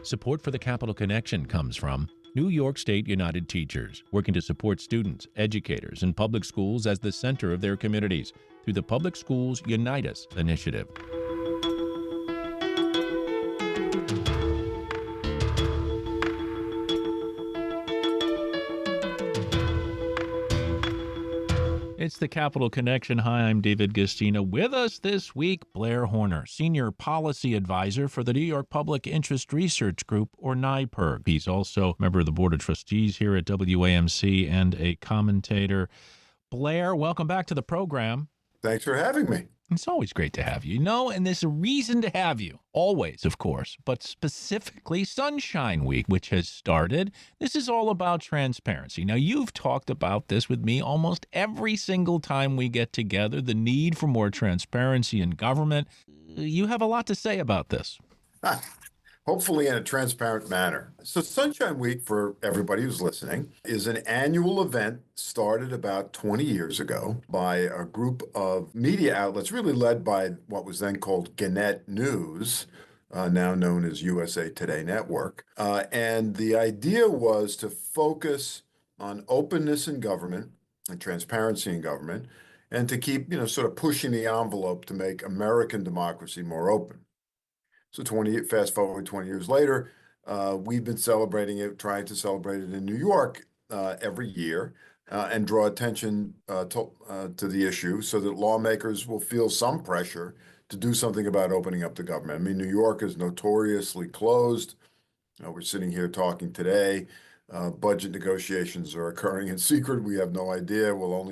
Support for the Capital Connection comes from New York State United Teachers, working to support students, educators, and public schools as the center of their communities through the Public Schools Unite Us initiative. It's the Capital Connection. Hi, I'm David Gastina. With us this week, Blair Horner, Senior Policy Advisor for the New York Public Interest Research Group, or NYPIRG. He's also a member of the Board of Trustees here at WAMC and a commentator. Blair, welcome back to the program. Thanks for having me. It's always great to have you. And there's a reason to have you. Always, of course, but specifically Sunshine Week, which has started. This is all about transparency. Now, you've talked about this with me almost every single time we get together, the need for more transparency in government. You have a lot to say about this. Hopefully in a transparent manner. So Sunshine Week, for everybody who's listening, is an annual event started about 20 years ago by a group of media outlets, really led by what was then called Gannett News, now known as USA Today Network. And the idea was to focus on openness in government and transparency in government, and to keep, sort of pushing the envelope to make American democracy more open. So fast forward 20 years later, we've been celebrating it, trying to celebrate it in New York every year and draw attention to the issue so that lawmakers will feel some pressure to do something about opening up the government. I mean, New York is notoriously closed. We're sitting here talking today. Budget negotiations are occurring in secret. We have no idea. We'll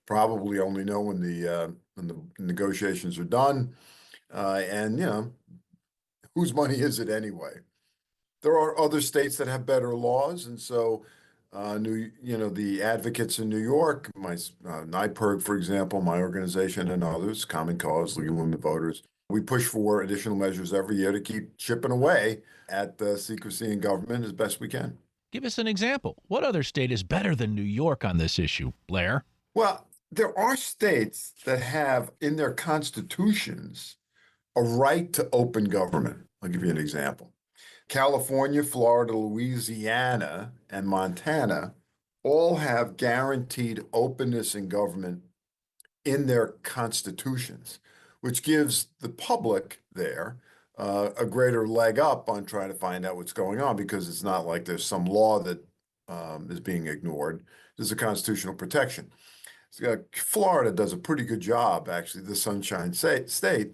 probably only know when the negotiations are done. And whose money is it anyway? There are other states that have better laws, and so the advocates in New York, NYPIRG, for example, my organization, and others, Common Cause, Legal Women Voters, we push for additional measures every year to keep chipping away at secrecy in government as best we can. Give us an example. What other state is better than New York on this issue, Blair? Well, there are states that have in their constitutions a right to open government. I'll give you an example. California, Florida, Louisiana, and Montana all have guaranteed openness in government in their constitutions, which gives the public there a greater leg up on trying to find out what's going on, because it's not like there's some law that is being ignored. There's a constitutional protection. Florida does a pretty good job, actually, the Sunshine State,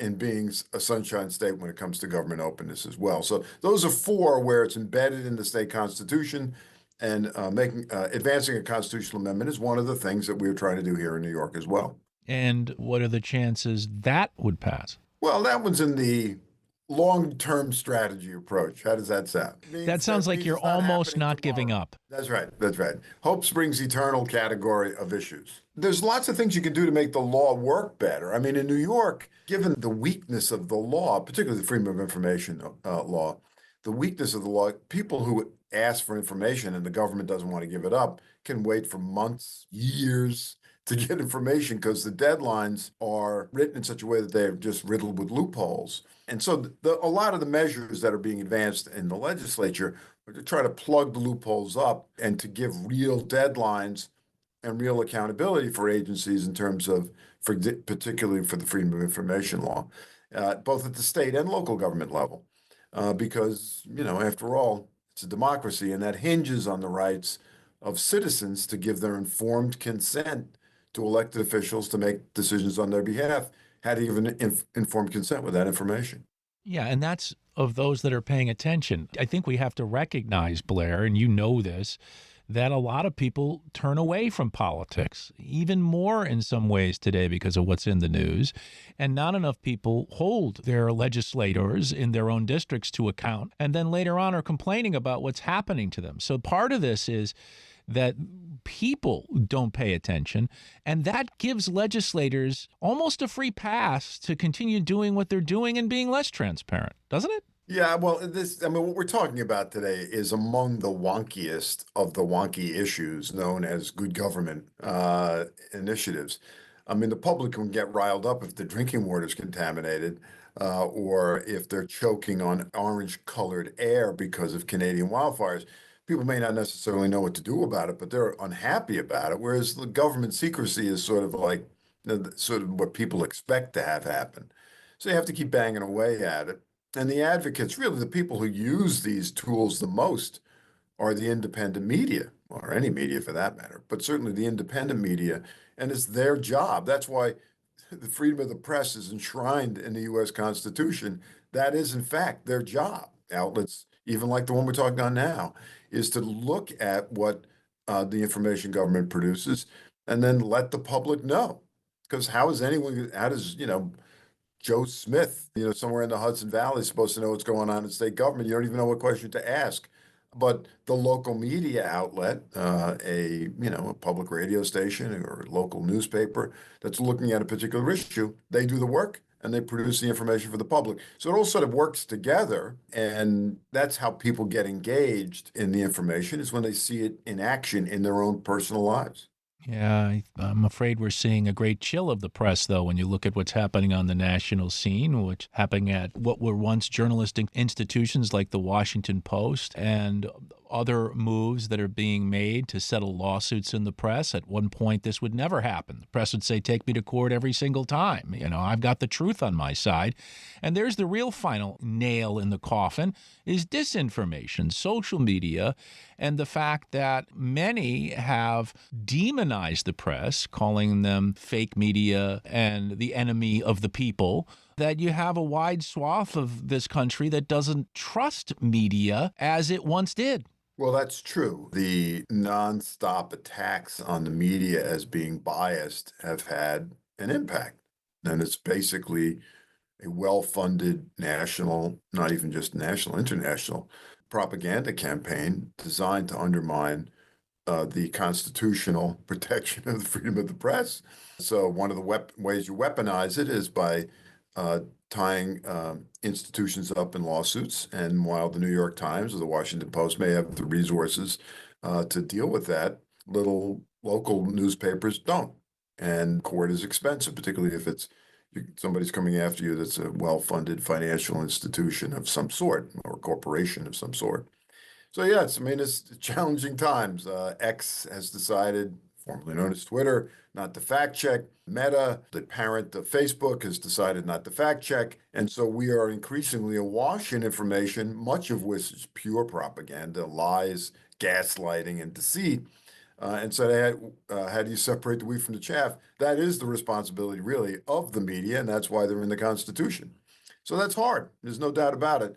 in being a sunshine state when it comes to government openness as well. So those are four where it's embedded in the state constitution, and advancing a constitutional amendment is one of the things that we're trying to do here in New York as well. And what are the chances that would pass? Well, that one's in the long-term strategy approach. How does that sound? That sounds like you're almost not giving up. That's right. Hope springs eternal category of issues. There's lots of things you can do to make the law work better. I mean, in New York, given the weakness of the law, particularly the Freedom of Information law, the weakness of the law, people who ask for information and the government doesn't want to give it up can wait for months, years to get information, because the deadlines are written in such a way that they're just riddled with loopholes. And so a lot of the measures that are being advanced in the legislature are to try to plug the loopholes up and to give real deadlines and real accountability for agencies in terms of, particularly for the Freedom of Information law, both at the state and local government level. Because, after all, it's a democracy, and that hinges on the rights of citizens to give their informed consent to elected officials to make decisions on their behalf. How do you even informed consent with that information? Yeah, and that's of those that are paying attention. I think we have to recognize, Blair, and you know this, that a lot of people turn away from politics, even more in some ways today because of what's in the news. And not enough people hold their legislators in their own districts to account, and then later on are complaining about what's happening to them. So part of this is that people don't pay attention, and that gives legislators almost a free pass to continue doing what they're doing and being less transparent, doesn't it? Yeah, well, what we're talking about today is among the wonkiest of the wonky issues known as good government initiatives. I mean, the public can get riled up if the drinking water is contaminated, or if they're choking on orange-colored air because of Canadian wildfires. People may not necessarily know what to do about it, but they're unhappy about it. Whereas the government secrecy is sort of like sort of what people expect to have happen. So you have to keep banging away at it. And the advocates, really the people who use these tools the most, are the independent media, or any media for that matter, but certainly the independent media. And it's their job. That's why the freedom of the press is enshrined in the U.S. Constitution. That is, in fact, their job. Outlets, even like the one we're talking on now, is to look at what the information government produces and then let the public know. Because how does, Joe Smith, somewhere in the Hudson Valley is supposed to know what's going on in state government? You don't even know what question to ask. But the local media outlet, a public radio station or a local newspaper that's looking at a particular issue, they do the work and they produce the information for the public. So it all sort of works together, and that's how people get engaged in the information, is when they see it in action in their own personal lives. Yeah, I'm afraid we're seeing a great chill of the press, though, when you look at what's happening on the national scene, what's happening at what were once journalistic institutions like the Washington Post, and other moves that are being made to settle lawsuits in the press. At one point, this would never happen. The press would say, take me to court every single time. I've got the truth on my side. And there's the real final nail in the coffin is disinformation, social media, and the fact that many have demonized the press, calling them fake media and the enemy of the people, that you have a wide swath of this country that doesn't trust media as it once did. Well, that's true. The nonstop attacks on the media as being biased have had an impact. And it's basically a well-funded national, not even just national, international propaganda campaign designed to undermine the constitutional protection of the freedom of the press. So one of the ways you weaponize it is by uh, tying institutions up in lawsuits. And while the New York Times or the Washington Post may have the resources to deal with that, little local newspapers don't. And court is expensive, particularly if somebody's coming after you that's a well-funded financial institution of some sort or corporation of some sort. So yeah, it's challenging times. X has decided, formerly known as Twitter, not to fact check. Meta, the parent of Facebook, has decided not to fact check. And so we are increasingly awash in information, much of which is pure propaganda, lies, gaslighting, and deceit. And so how do you separate the wheat from the chaff? That is the responsibility, really, of the media, and that's why they're in the Constitution. So that's hard. There's no doubt about it.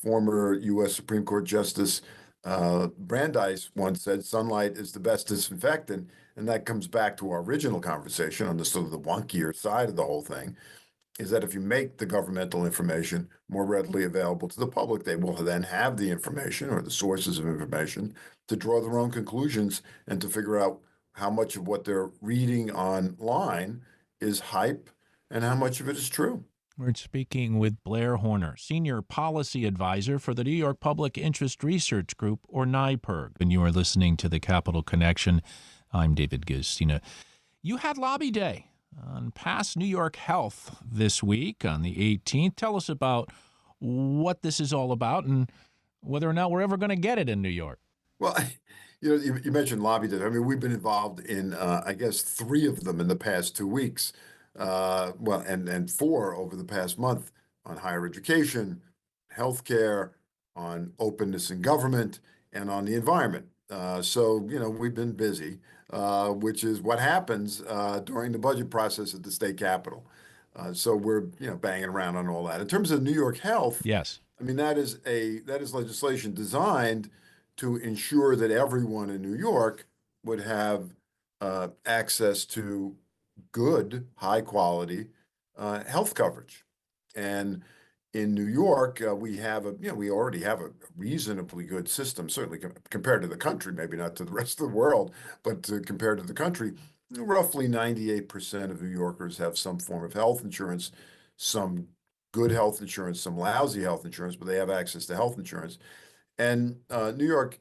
Former U.S. Supreme Court Justice Brandeis once said, "Sunlight is the best disinfectant," and that comes back to our original conversation on the sort of the wonkier side of the whole thing. Is that if you make the governmental information more readily available to the public, they will then have the information or the sources of information to draw their own conclusions and to figure out how much of what they're reading online is hype and how much of it is true. We're speaking with Blair Horner, Senior Policy Advisor for the New York Public Interest Research Group, or NYPIRG. And you are listening to the Capital Connection. I'm David Guistina. You had Lobby Day on Pass New York Health this week on the 18th. Tell us about what this is all about and whether or not we're ever going to get it in New York. Well, you mentioned lobby day. I mean, we've been involved in, I guess, three of them in the past 2 weeks. Well, and four over the past month on higher education, healthcare, on openness in government, and on the environment. So, we've been busy, which is what happens during the budget process at the state capitol. So we're, banging around on all that. In terms of New York Health, Yes. I mean, that is legislation designed to ensure that everyone in New York would have access to good, high quality health coverage. And in New York, we already have a reasonably good system, certainly compared to the country, maybe not to the rest of the world, but compared to the country, roughly 98% of New Yorkers have some form of health insurance, some good health insurance, some lousy health insurance, but they have access to health insurance. And New York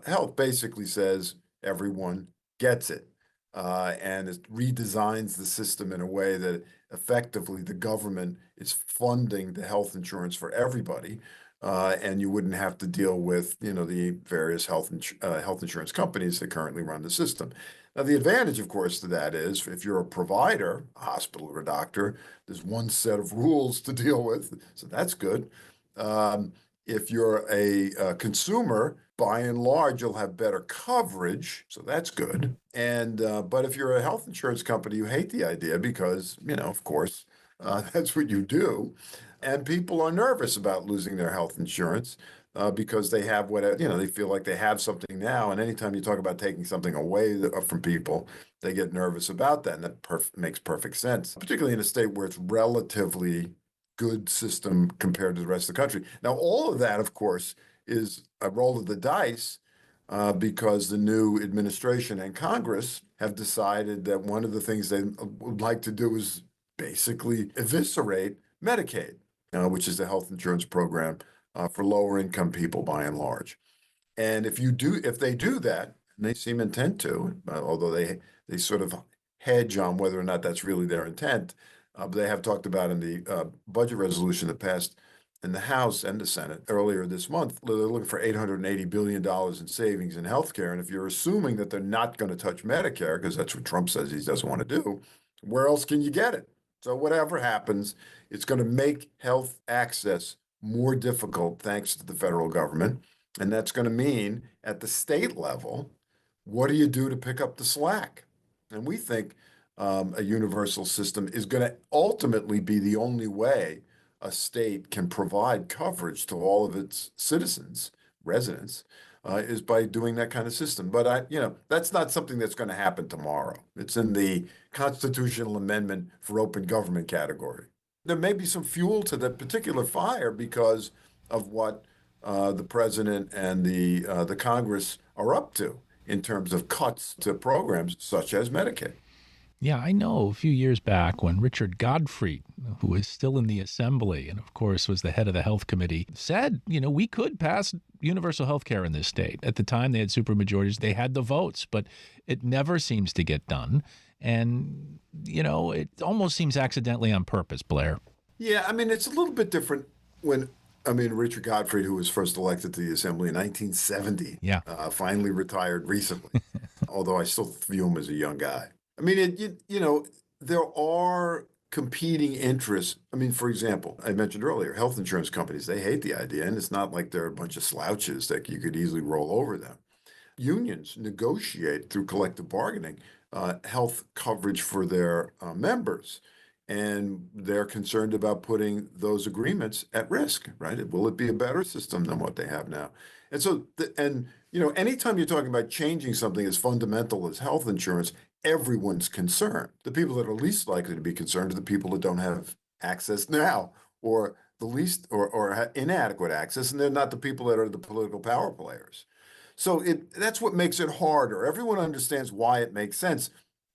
Health basically says everyone gets it. And it redesigns the system in a way that effectively the government is funding the health insurance for everybody. And you wouldn't have to deal with, the various health insurance companies that currently run the system. Now, the advantage, of course, to that is if you're a provider, a hospital or a doctor, there's one set of rules to deal with, so that's good. Um, if you're a consumer, by and large, you'll have better coverage, so that's good. And but if you're a health insurance company, you hate the idea because, of course, that's what you do. And people are nervous about losing their health insurance because they have they feel like they have something now. And anytime you talk about taking something away from people, they get nervous about that. And that makes perfect sense, particularly in a state where it's relatively good system compared to the rest of the country. Now, all of that, of course, is a roll of the dice because the new administration and Congress have decided that one of the things they would like to do is basically eviscerate Medicaid, which is the health insurance program for lower income people by and large. And if they do that, and they seem intent to, although they sort of hedge on whether or not that's really their intent, but they have talked about in the budget resolution that passed in the House and the Senate earlier this month, they're looking for $880 billion in savings in healthcare. And if you're assuming that they're not going to touch Medicare, because that's what Trump says he doesn't want to do, where else can you get it? So whatever happens, it's going to make health access more difficult thanks to the federal government. And that's going to mean at the state level, what do you do to pick up the slack? And we think a universal system is going to ultimately be the only way a state can provide coverage to all of its citizens, residents, is by doing that kind of system. But that's not something that's going to happen tomorrow. It's in the constitutional amendment for open government category. There may be some fuel to that particular fire because of what the president and the Congress are up to in terms of cuts to programs such as Medicaid. Yeah, I know a few years back when Richard Godfrey, who was still in the assembly and of course was the head of the health committee, said, we could pass universal health care in this state. At the time they had supermajorities, they had the votes, but it never seems to get done. And, it almost seems accidentally on purpose, Blair. Yeah, I mean, it's a little bit different Richard Godfrey, who was first elected to the assembly in 1970, Yeah. finally retired recently, although I still view him as a young guy. I mean, there are competing interests. I mean, for example, I mentioned earlier, health insurance companies, they hate the idea, and it's not like they're a bunch of slouches that you could easily roll over them. Unions negotiate through collective bargaining health coverage for their members. And they're concerned about putting those agreements at risk, right? Will it be a better system than what they have now? And so, anytime you're talking about changing something as fundamental as health insurance, everyone's concerned. The people that are least likely to be concerned are the people that don't have access now, or the least, or inadequate access, and they're not the people that are the political power players. So that's what makes it harder. Everyone understands why it makes sense.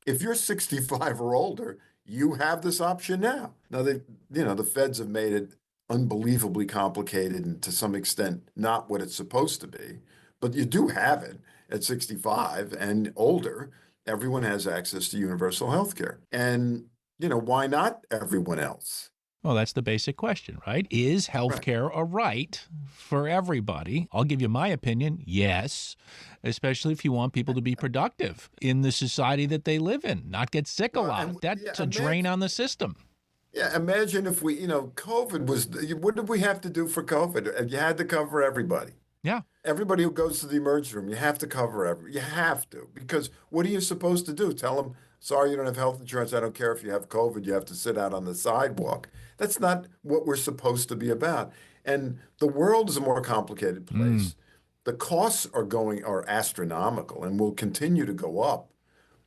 If you're 65 or older, you have this option now. Now the feds have made it unbelievably complicated and to some extent not what it's supposed to be, but you do have it at 65 and older. Everyone has access to universal health care. And, why not everyone else? Well, that's the basic question, right? Is Right. healthcare a right for everybody? I'll give you my opinion. Yes, especially if you want people to be productive in the society that they live in, not get sick a Well, lot. and yeah, That's a drain on the system. imagine if COVID was, what did we have to do for COVID? You had to cover everybody. Yeah. Everybody who goes to the emergency room, you have to cover you have to, because what are you supposed to do? Tell them, sorry, you don't have health insurance. I don't care if you have COVID, you have to sit out on the sidewalk. That's not what we're supposed to be about. And the world is a more complicated Mm. place. The costs are astronomical and will continue to go up.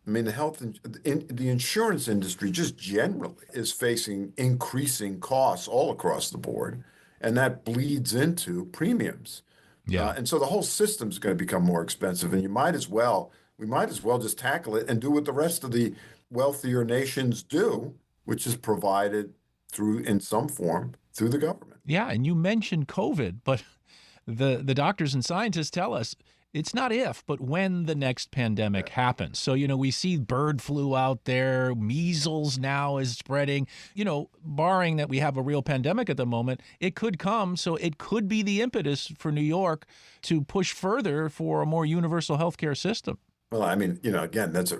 I mean, the insurance industry just generally is facing increasing costs all across the board, and that bleeds into premiums. Yeah. And so the whole system's going to become more expensive, and we might as well just tackle it and do what the rest of the wealthier nations do, which is provided in some form, through the government. Yeah. And you mentioned COVID, but the doctors and scientists tell us It's not if, but when the next pandemic happens. So, we see bird flu out there, measles now is spreading. Barring that we have a real pandemic at the moment, it could come. So it could be the impetus for New York to push further for a more universal healthcare system. Well, I mean, again, that's a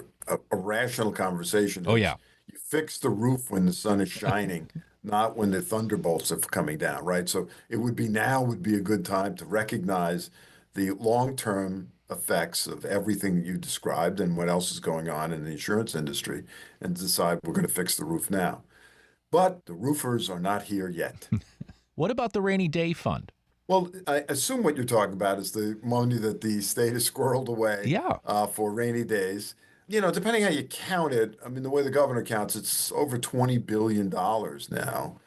rational conversation Oh, is yeah. you fix the roof when the sun is shining, not when the thunderbolts are coming down, right? So it would be now would be a good time to recognize the long-term effects of everything you described and what else is going on in the insurance industry and decide we're going to fix the roof now. But the roofers are not here yet. What about the rainy day fund? Well, I assume what you're talking about is the money that the state has squirreled away Yeah. for rainy days. Depending how you count it, I mean, the way the governor counts, it's over $20 billion now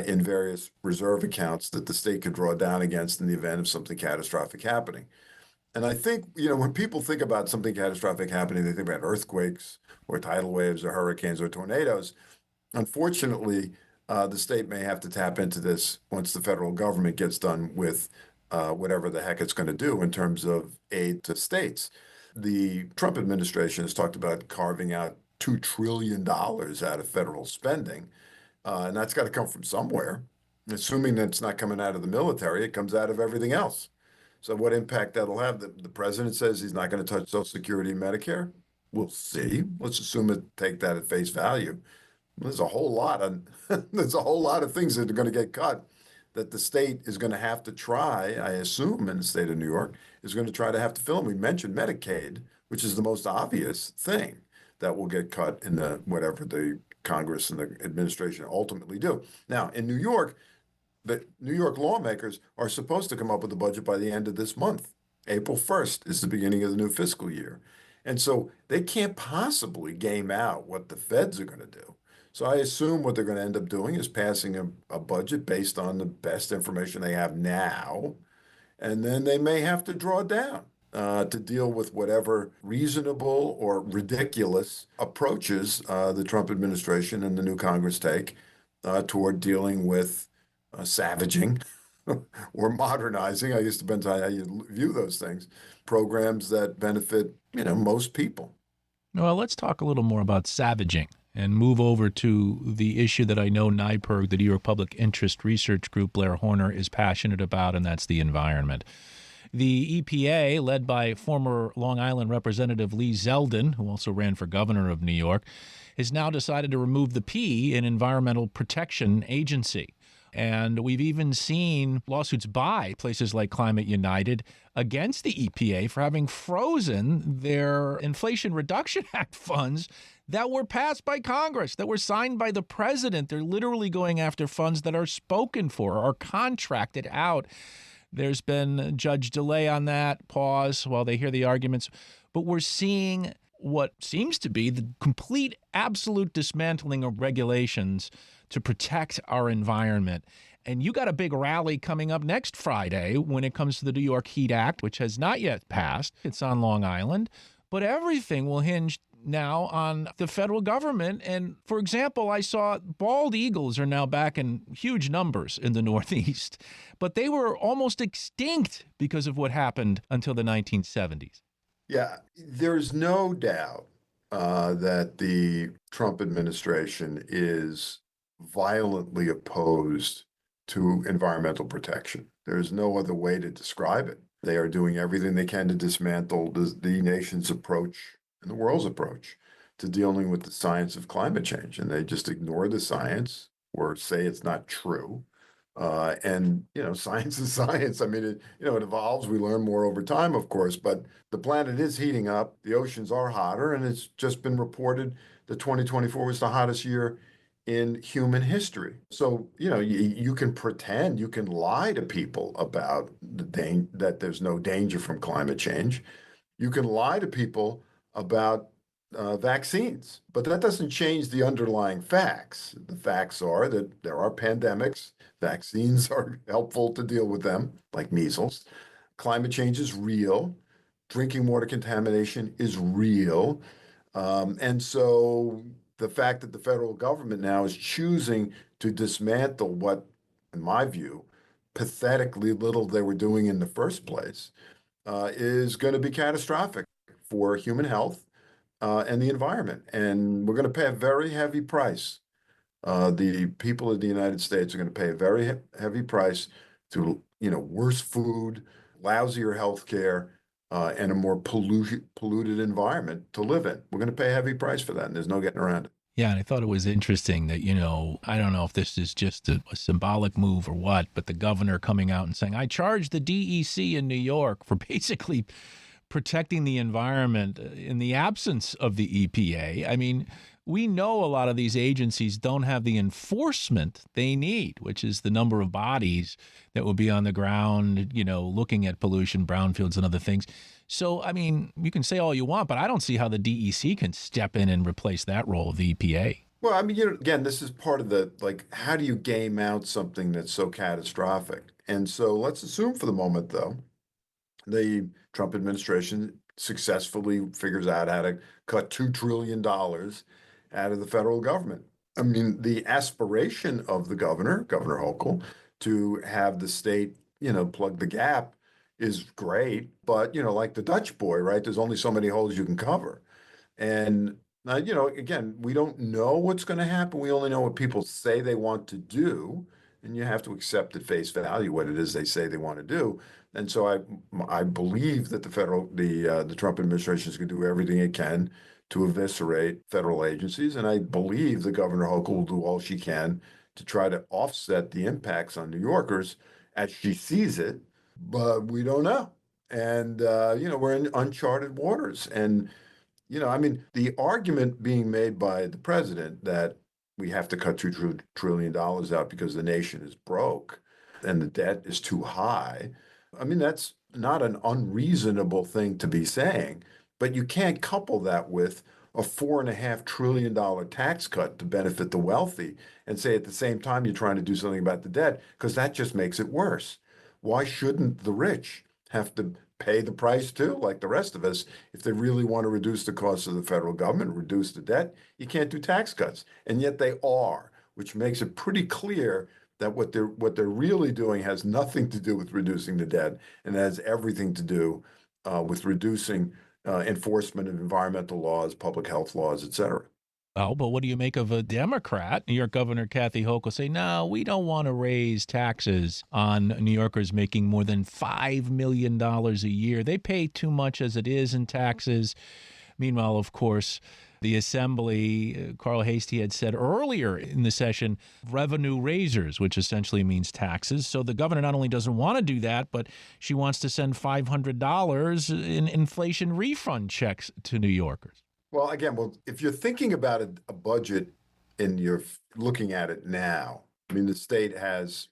in various reserve accounts that the state could draw down against in the event of something catastrophic happening. And I think, when people think about something catastrophic happening, they think about earthquakes or tidal waves or hurricanes or tornadoes. Unfortunately, the state may have to tap into this once the federal government gets done with whatever the heck it's going to do in terms of aid to states. The Trump administration has talked about carving out $2 trillion out of federal spending, and that's got to come from somewhere. Assuming that it's not coming out of the military, it comes out of everything else. So, what impact that'll have? The president says he's not going to touch Social Security and Medicare. We'll see. Let's assume it, take that at face value. There's a whole lot of there's a whole lot of things that are going to get cut that the state is going to have to try, I assume, in the state of New York, is going to try to have to fill. We mentioned Medicaid, which is the most obvious thing that will get cut in the whatever the Congress and the administration ultimately do. Now, in New York, the New York lawmakers are supposed to come up with a budget by the end of this month. April 1st is the beginning of the new fiscal year. And so they can't possibly game out what the feds are going to do. So I assume what they're going to end up doing is passing a budget based on the best information they have now. And then they may have to draw down to deal with whatever reasonable or ridiculous approaches the Trump administration and the new Congress take toward dealing with savaging or modernizing, I guess depends on how you view those things, programs that benefit, most people. Well, let's talk a little more about savaging and move over to the issue that I know NYPIRG, the New York Public Interest Research Group, Blair Horner, is passionate about, and that's the environment. The EPA, led by former Long Island Representative Lee Zeldin, who also ran for governor of New York, has now decided to remove the P in Environmental Protection Agency. And we've even seen lawsuits by places like Climate United against the EPA for having frozen their Inflation Reduction Act funds that were passed by Congress, that were signed by the president. They're literally going after funds that are spoken for or contracted out. There's been judge delay on that, pause while they hear the arguments. But we're seeing what seems to be the complete, absolute dismantling of regulations to protect our environment. And you got a big rally coming up next Friday when it comes to the New York Heat Act, which has not yet passed. It's on Long Island. But everything will hinge now on the federal government. And for example, I saw bald eagles are now back in huge numbers in the Northeast, but they were almost extinct because of what happened until the 1970s. Yeah, there's no doubt that the Trump administration is violently opposed to environmental protection. There's no other way to describe it. They are doing everything they can to dismantle the nation's approach and the world's approach to dealing with the science of climate change. And they just ignore the science or say it's not true. Science is science. I mean, it evolves. We learn more over time, of course, but the planet is heating up. The oceans are hotter, and it's just been reported that 2024 was the hottest year in human history. So, you can pretend, you can lie to people about that there's no danger from climate change. You can lie to people about vaccines, but that doesn't change the underlying facts. The facts are that there are pandemics. Vaccines are helpful to deal with them, like measles. Climate change is real. Drinking water contamination is real. And so the fact that the federal government now is choosing to dismantle what, in my view, pathetically little they were doing in the first place, is going to be catastrophic for human health and the environment. And we're going to pay a very heavy price. The people of the United States are going to pay a very heavy price to, worse food, lousier health care, and a more polluted environment to live in. We're going to pay a heavy price for that, and there's no getting around it. Yeah, and I thought it was interesting that, I don't know if this is just a symbolic move or what, but the governor coming out and saying, I charge the DEC in New York for basically protecting the environment in the absence of the EPA. I mean, we know a lot of these agencies don't have the enforcement they need, which is the number of bodies that will be on the ground, looking at pollution, brownfields, and other things. So, I mean, you can say all you want, but I don't see how the DEC can step in and replace that role of the EPA. Well, I mean, again, this is part of the how do you game out something that's so catastrophic? And so let's assume for the moment, though, the Trump administration successfully figures out how to cut $2 trillion out of the federal government. I mean, the aspiration of the Governor Hochul, to have the state, plug the gap is great. But, like the Dutch boy, right? There's only so many holes you can cover. And, again, we don't know what's going to happen. We only know what people say they want to do. And you have to accept at face value what it is they say they want to do. And so I believe that the Trump administration is going to do everything it can to eviscerate federal agencies, and I believe the Governor Hochul will do all she can to try to offset the impacts on New Yorkers as she sees it. But we don't know, and we're in uncharted waters. And I mean, the argument being made by the president that we have to cut $2 trillion out because the nation is broke and the debt is too high. I mean, that's not an unreasonable thing to be saying, but you can't couple that with a $4.5 trillion tax cut to benefit the wealthy and say at the same time you're trying to do something about the debt, because that just makes it worse. Why shouldn't the rich have to pay the price too, like the rest of us? If they really want to reduce the cost of the federal government, reduce the debt, you can't do tax cuts. And yet they are, which makes it pretty clear that what they're really doing has nothing to do with reducing the debt, and has everything to do with reducing enforcement of environmental laws, public health laws, et cetera. Oh, but what do you make of a Democrat, New York Governor Kathy Hochul, say, no, we don't want to raise taxes on New Yorkers making more than $5 million a year. They pay too much as it is in taxes. Meanwhile, of course, the Assembly, Carl Hastie had said earlier in the session, revenue raisers, which essentially means taxes. So the governor not only doesn't want to do that, but she wants to send $500 in inflation refund checks to New Yorkers. Well, again, if you're thinking about a budget and you're looking at it now, I mean, the state has,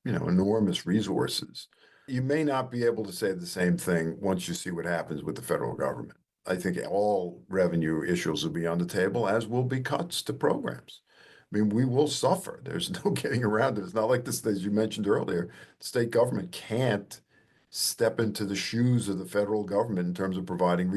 enormous resources. You may not be able to say the same thing once you see what happens with the federal government. I think all revenue issues will be on the table, as will be cuts to programs. I mean, we will suffer. There's no getting around it. It's not like this, as you mentioned earlier, the state government can't step into the shoes of the federal government in terms of providing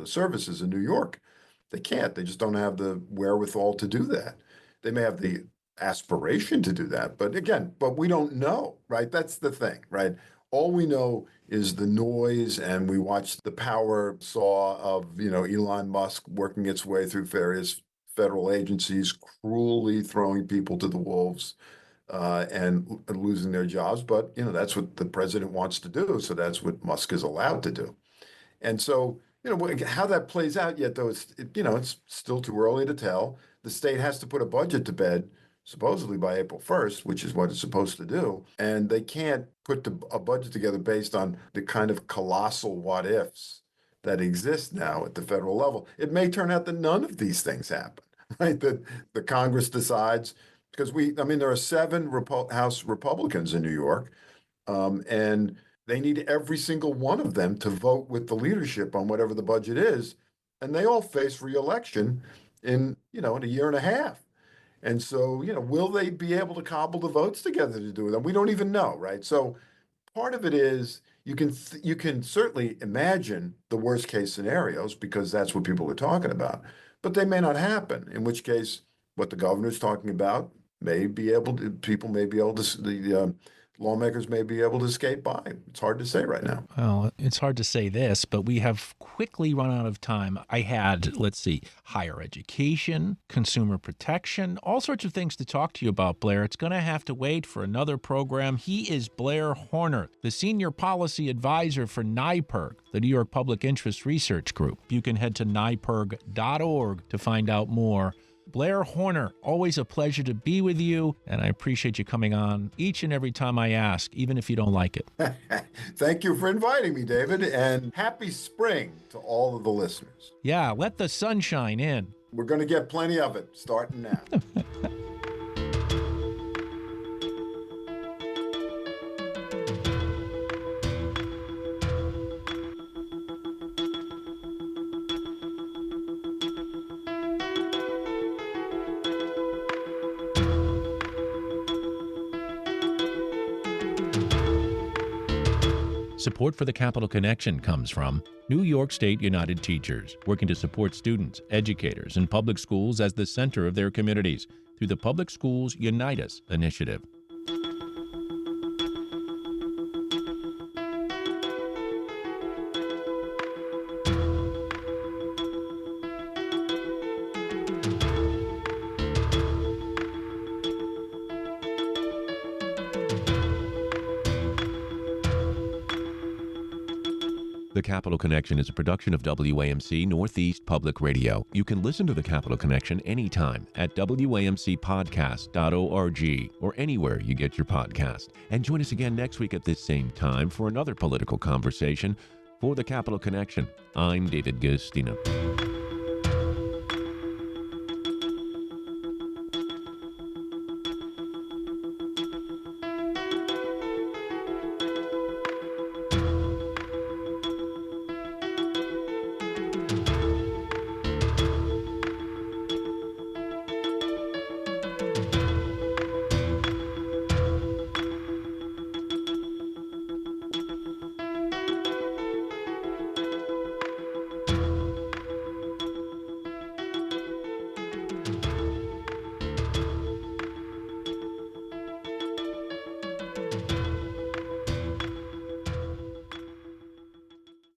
services in New York. They can't. They just don't have the wherewithal to do that. They may have the aspiration to do that, but we don't know, right? That's the thing, right? All we know is the noise, and we watch the power saw of, Elon Musk working its way through various federal agencies, cruelly throwing people to the wolves and losing their jobs. But, that's what the president wants to do. So that's what Musk is allowed to do. And so, how that plays out yet, though, it's still too early to tell. The state has to put a budget to bed, supposedly by April 1st, which is what it's supposed to do. And they can't put a budget together based on the kind of colossal what ifs that exist now at the federal level. It may turn out that none of these things happen, right? That the Congress decides, because there are 7 House Republicans in New York, and they need every single one of them to vote with the leadership on whatever the budget is. And they all face reelection in a year and a half. And so, will they be able to cobble the votes together to do that? We don't even know, right? So part of it is you can certainly imagine the worst case scenarios, because that's what people are talking about, but they may not happen, in which case what the governor's talking about people may be able to, the lawmakers may be able to skate by. It's hard to say right now. Well, it's hard to say this, but we have quickly run out of time. I had, let's see, higher education, consumer protection, all sorts of things to talk to you about, Blair. It's going to have to wait for another program. He is Blair Horner, the Senior Policy Advisor for NYPIRG, the New York Public Interest Research Group. You can head to nypirg.org to find out more. Blair Horner, always a pleasure to be with you, and I appreciate you coming on each and every time I ask, even if you don't like it. Thank you for inviting me, David, and happy spring to all of the listeners. Yeah, let the sunshine in. We're going to get plenty of it starting now. Support for the Capital Connection comes from New York State United Teachers, working to support students, educators, and public schools as the center of their communities through the Public Schools Unite Us initiative. The Capital Connection is a production of WAMC Northeast Public Radio. You can listen to The Capital Connection anytime at WAMCpodcast.org or anywhere you get your podcast. And join us again next week at this same time for another political conversation. For The Capital Connection, I'm David Guistina.